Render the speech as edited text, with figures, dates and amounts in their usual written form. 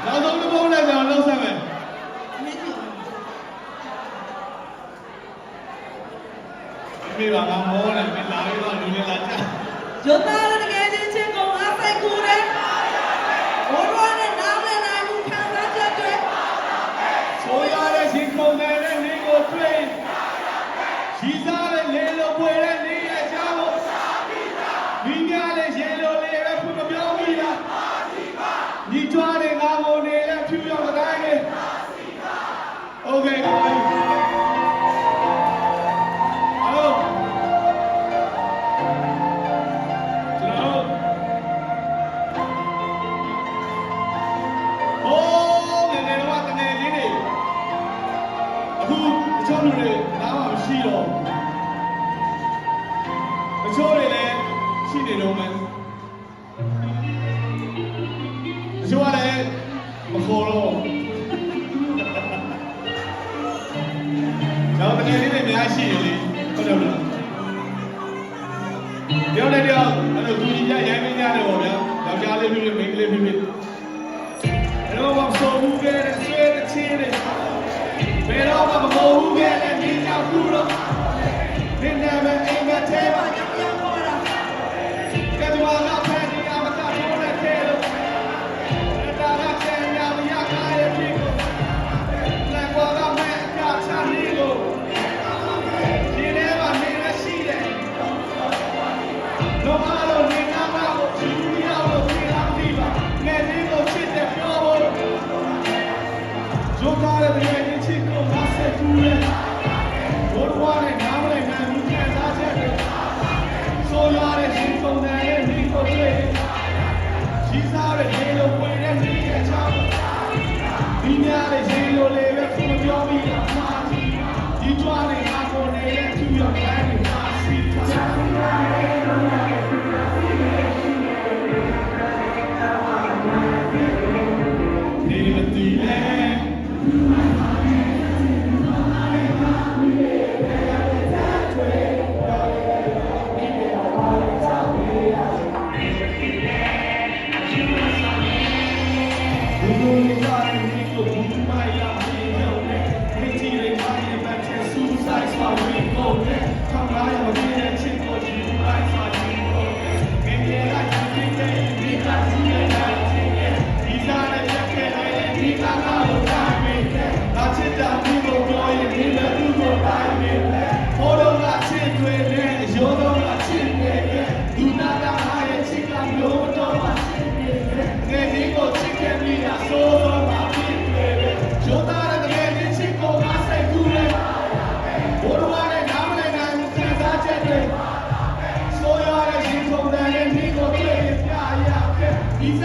နောက်ဆုံးတစ်ပုတ်နဲ့ကျွန်တော်လှုပ်ဆက်မယ်မေးပါငါမောတယ်မင်းလာပြီးတော့လူတွေလာကြရုပ်သားတကယ်ချင်းချင်းကိုအားဆိုင်ကူတယ်ဘိုးတော်နဲ့နားလည်နိုင်မှုခံစားချက်တွေဆိုရတဲ့ရှင်ကုန်တဲ့နေကိုတွေ့ရီစားတဲ့လေလိုပွေတဲ့နေရဲ့အကြောင်းကိုမိများတဲ့ရေလိုလေးပဲဖွင့်မပြောမိလားညီကြွားတဲ့ငါကိုနေတဲ့ဖြူရောက်တဲ့တိုင်းလေโอเคလူတွေနားမှာမရှိတော့မချိုးတွေလည်းရှိနေတော့မယ်မချိုးကလည်းမခေါ်တော့ကျွန်တော်တကယ်လေးတွေများရှိနေလေဟုတ်တယ်မလားပြောတယ်တော့အဲ့လိုသူကြီးရရိုင်းနေကြတယ်ပေါ့ဗျာယောက်ျားလေးဖြစ်ဖြစ်မိန်းကလေးဖြစ်ဖြစ်အဲ့တော့မဆိုဘူးကဲဆွဲတဲ့ချင်းတွေဘယ်တော့မှမဟုတ်ဘူးကဲတဲ့ဒီကြောက်ဘူးတော့ဒီနာမည်အိမ်မက်သေးပါကြောက်ရပါလားကဲဒီမှာငါဖန်နေရမကထိုးနေသေးလို့ဒါကဆယ်ရမရကားရဲ့ဖြစ်ကိုလက်ကွာကမဲ့အကချမ်းလေးကိုဒီထဲမှာနေရရှိတယ်လောကလုံးနေနာမကိုကြည့်ရအောင်ပြေးလာပြီပါငယ်လေးကိုချစ်တဲ့ပြောဖို့ဂျိုကားရဲ့ချစ်ကိုမဆက်ဘူးလေဘိုးတော်နဲ့နားမလည်နိုင်ဘူးခံစားချက်တွေဆိုရတဲ့ရှင်ပုံစံရဲ့မိကိုတွေ့ကြီးစားတဲ့ရေလိုဝင်တဲ့မိရဲ့ချောင်းဒီများတဲ့ရေလိုလေးပဲသူမပြောမိတာမှားဒီကြွားတဲ့ငါကိုနေတဲ့သူ့ရဲ့တိုင်းတွေပါစီချာနေမတီးလေHe's